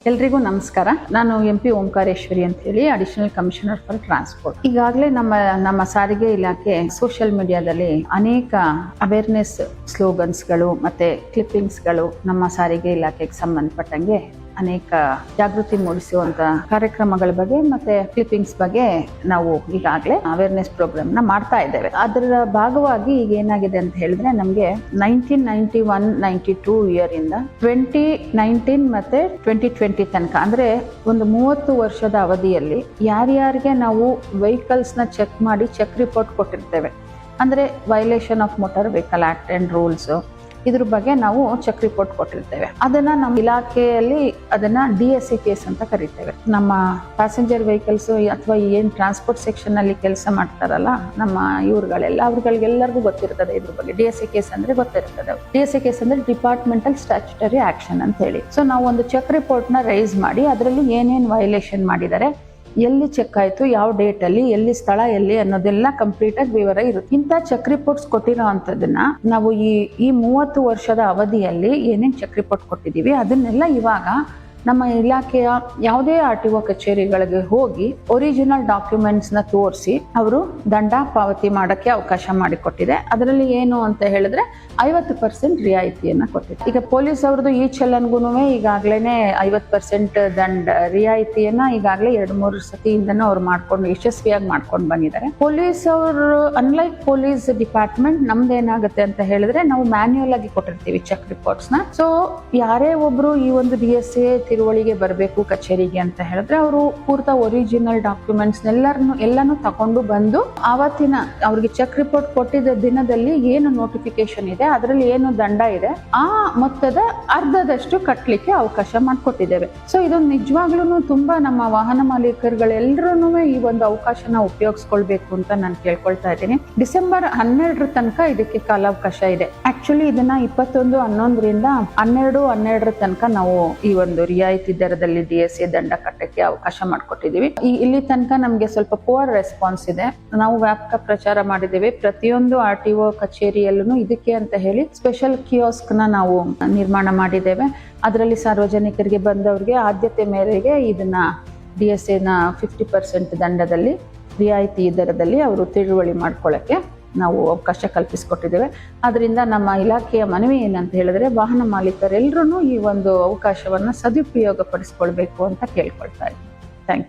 ಎಲ್ರಿಗೂ ನಮಸ್ಕಾರ. ನಾನು MP ಓಂಕಾರೇಶ್ವರಿ ಅಂತ ಹೇಳಿ ಅಡಿಷನಲ್ ಕಮಿಷನರ್ ಫಾರ್ ಟ್ರಾನ್ಸ್ಪೋರ್ಟ್. ಈಗಾಗಲೇ ನಮ್ಮ ಸಾರಿಗೆ ಇಲಾಖೆ ಸೋಷಿಯಲ್ ಮೀಡಿಯಾದಲ್ಲಿ ಅನೇಕ ಅವೇರ್ನೆಸ್ ಸ್ಲೋಗನ್ಸ್ಗಳು ಮತ್ತೆ ಕ್ಲಿಪ್ಪಿಂಗ್ಸ್ಗಳು ನಮ್ಮ ಸಾರಿಗೆ ಇಲಾಖೆಗೆ ಸಂಬಂಧಪಟ್ಟಂಗೆ ಅನೇಕ ಜಾಗೃತಿ ಮೂಡಿಸುವಂತ ಕಾರ್ಯಕ್ರಮಗಳ ಬಗ್ಗೆ ಮತ್ತೆ ಕ್ಲಿಪ್ಪಿಂಗ್ಸ್ ಬಗ್ಗೆ ನಾವು ಈಗಾಗಲೇ ಅವೇರ್ನೆಸ್ ಪ್ರೋಗ್ರಾಮ್ ನ ಮಾಡ್ತಾ ಇದ್ದೇವೆ. ಅದರ ಭಾಗವಾಗಿ ಈಗ ಏನಾಗಿದೆ ಅಂತ ಹೇಳಿದ್ರೆ ನಮಗೆ 1991-92 ಇಯರ್ ಇಂದ 2019 ಮತ್ತೆ 2020 ತನಕ ಅಂದ್ರೆ ಒಂದು 30 ವರ್ಷದ ಅವಧಿಯಲ್ಲಿ ಯಾರ್ಯಾರಿಗೆ ನಾವು ವೆಹಿಕಲ್ಸ್ ನ ಚೆಕ್ ಮಾಡಿ ಚೆಕ್ ರಿಪೋರ್ಟ್ ಕೊಟ್ಟಿರ್ತೇವೆ, ಅಂದ್ರೆ violation of motor vehicle act and rules, ಇದ್ರ ಬಗ್ಗೆ ನಾವು ಚೆಕ್ ರಿಪೋರ್ಟ್ ಕೊಟ್ಟಿರ್ತೇವೆ. ಅದನ್ನ ನಮ್ಮ ಇಲಾಖೆಯಲ್ಲಿ ಅದನ್ನ DSA ಕೇಸ್ ಅಂತ ಕರಿತೇವೆ. ನಮ್ಮ ಪ್ಯಾಸೆಂಜರ್ ವೆಹಿಕಲ್ಸ್ ಅಥವಾ ಏನ್ ಟ್ರಾನ್ಸ್ಪೋರ್ಟ್ ಸೆಕ್ಷನ್ ಅಲ್ಲಿ ಕೆಲಸ ಮಾಡ್ತಾರಲ್ಲ ನಮ್ಮ ಅವ್ರಿಗೆಲ್ಲರಿಗೂ ಗೊತ್ತಿರ್ತದೆ ಇದ್ರ ಬಗ್ಗೆ. DSA ಕೇಸ್ ಅಂದ್ರೆ ಗೊತ್ತಿರ್ತದೆ. DSA ಕೇಸ್ ಅಂದ್ರೆ ಡಿಪಾರ್ಟ್ಮೆಂಟಲ್ ಸ್ಟ್ಯಾಚ್ಯುಟರಿ ಆಕ್ಷನ್ ಅಂತ ಹೇಳಿ. ಸೊ ನಾವು ಒಂದು ಚೆಕ್ ರಿಪೋರ್ಟ್ ನ ರೈಸ್ ಮಾಡಿ ಅದರಲ್ಲಿ ಏನೇನ್ ವೈಲೇಷನ್ ಮಾಡಿದ್ದಾರೆ, ಎಲ್ಲಿ ಚೆಕ್ ಆಯ್ತು, ಯಾವ ಡೇಟ್ ಅಲ್ಲಿ, ಎಲ್ಲಿ ಸ್ಥಳ ಎಲ್ಲಿ ಅನ್ನೋದೆಲ್ಲ ಕಂಪ್ಲೀಟ್ ಆಗಿ ವಿವರ ಇರುತ್ತೆ. ಇಂಥ ಚೆಕ್ ರಿಪೋರ್ಟ್ಸ್ ಕೊಟ್ಟಿರೋ ಅಂತದನ್ನ ನಾವು ಈ 30 ವರ್ಷದ ಅವಧಿಯಲ್ಲಿ ಏನೇನ್ ಚೆಕ್ ರಿಪೋರ್ಟ್ ಕೊಟ್ಟಿದೀವಿ ಅದನ್ನೆಲ್ಲ ಇವಾಗ ನಮ್ಮ ಇಲಾಖೆಯ ಯಾವುದೇ RTO ಕಚೇರಿಗಳಿಗೆ ಹೋಗಿ ಒರಿಜಿನಲ್ ಡಾಕ್ಯುಮೆಂಟ್ಸ್ ನ ತೋರಿಸಿ ಅವರು ದಂಡ ಪಾವತಿ ಮಾಡಕ್ಕೆ ಅವಕಾಶ ಮಾಡಿಕೊಟ್ಟಿದೆ. ಅದರಲ್ಲಿ ಏನು ಅಂತ ಹೇಳಿದ್ರೆ 50% ರಿಯಾಯಿತಿಯನ್ನ ಕೊಟ್ಟಿದೆ. ಈಗ ಪೊಲೀಸ್ ಅವ್ರದ್ದು ಈ ಚಲನ್ಗೂ ಈಗಾಗ್ಲೇನೆ 50% ದಂಡ ರಿಯಾಯಿತಿಯನ್ನ ಈಗಾಗಲೇ 2-3 ಸತಿಯಿಂದನೂ ಅವ್ರು ಯಶಸ್ವಿಯಾಗಿ ಮಾಡ್ಕೊಂಡು ಬಂದಿದ್ದಾರೆ. ಪೊಲೀಸ್ ಅವರು ಅನ್ಲೈಕ್ ಪೊಲೀಸ್ ಡಿಪಾರ್ಟ್ಮೆಂಟ್ ನಮ್ದೇನಾಗುತ್ತೆ ಅಂತ ಹೇಳಿದ್ರೆ ನಾವು ಮ್ಯಾನ್ಯುಯಲ್ ಆಗಿ ಕೊಟ್ಟಿರ್ತೀವಿ ಚೆಕ್ ರಿಪೋರ್ಟ್ಸ್ ನ. ಸೊ ಯಾರೇ ಒಬ್ರು ಈ ಒಂದು DSA ತಿರುವಳಿಗೆ ಬರಬೇಕು ಕಚೇರಿಗೆ ಅಂತ ಹೇಳಿದ್ರೆ ಅವರು ಪೂರ್ತ ಒರಿಜಿನಲ್ ಡಾಕ್ಯುಮೆಂಟ್ಸ್ ಎಲ್ಲಾನು ತಕೊಂಡು ಬಂದು ಆವತ್ತಿನ ಅವ್ರಿಗೆ ಚೆಕ್ ರಿಪೋರ್ಟ್ ಕೊಟ್ಟಿದ್ದ ದಿನದಲ್ಲಿ ಏನು ನೋಟಿಫಿಕೇಶನ್ ಇದೆ, ಅದರಲ್ಲಿ ಏನು ದಂಡ ಇದೆ, ಆ ಮೊತ್ತದ ಅರ್ಧದಷ್ಟು ಕಟ್ಟಲಿಕ್ಕೆ ಅವಕಾಶ ಮಾಡಿಕೊಟ್ಟಿದ್ದೇವೆ. ಸೊ ಇದು ನಿಜವಾಗ್ಲೂ ತುಂಬಾ ನಮ್ಮ ವಾಹನ ಮಾಲೀಕರುಗಳೆಲ್ಲರೂ ಈ ಒಂದು ಅವಕಾಶನ ಉಪಯೋಗಿಸ್ಕೊಳ್ಬೇಕು ಅಂತ ನಾನು ಕೇಳ್ಕೊಳ್ತಾ ಇದ್ದೀನಿ. ಡಿಸೆಂಬರ್ 12 ತನಕ ಇದಕ್ಕೆ ಕಾಲಾವಕಾಶ ಇದೆ. ಆಕ್ಚುಲಿ ಇದನ್ನ 21/11ರಿಂದ 12/12 ತನಕ ನಾವು ಈ ಒಂದು ರಿಯಾಯಿತಿ ದರದಲ್ಲಿ DSA ದಂಡ ಕಟ್ಟಕ್ಕೆ ಅವಕಾಶ ಮಾಡಿಕೊಟ್ಟಿದೀವಿ. ಇಲ್ಲಿ ತನಕ ನಮ್ಗೆ ಸ್ವಲ್ಪ ಪುವರ್ ರೆಸ್ಪಾನ್ಸ್ ಇದೆ. ನಾವು ವ್ಯಾಪಕ ಪ್ರಚಾರ ಮಾಡಿದ್ದೇವೆ. ಪ್ರತಿಯೊಂದು RTO ಕಚೇರಿಯಲ್ಲೂ ಇದಕ್ಕೆ ಅಂತ ಹೇಳಿ ಸ್ಪೆಷಲ್ ಕಿಯೋಸ್ಕ್ ನ ನಾವು ನಿರ್ಮಾಣ ಮಾಡಿದ್ದೇವೆ. ಅದರಲ್ಲಿ ಸಾರ್ವಜನಿಕರಿಗೆ ಬಂದವರಿಗೆ ಆದ್ಯತೆ ಮೇರೆಗೆ ಇದನ್ನ DSA ನ 50% ದಂಡದಲ್ಲಿ ರಿಯಾಯಿತಿ ದರದಲ್ಲಿ ಅವರು ತಿಳುವಳಿ ಮಾಡ್ಕೊಳ್ಳಕ್ಕೆ ನಾವು ಅವಕಾಶ ಕಲ್ಪಿಸಿಕೊಟ್ಟಿದ್ದೇವೆ. ಅದರಿಂದ ನಮ್ಮ ಇಲಾಖೆಯ ಮನವಿ ಏನಂತ ಹೇಳಿದ್ರೆ ವಾಹನ ಮಾಲೀಕರೆಲ್ಲರೂ ಈ ಒಂದು ಅವಕಾಶವನ್ನ ಸದುಪಯೋಗ ಪಡಿಸ್ಕೊಳ್ಬೇಕು ಅಂತ ಕೇಳ್ಕೊಳ್ತಾ ಇದ್ದೀನಿ. Thank you.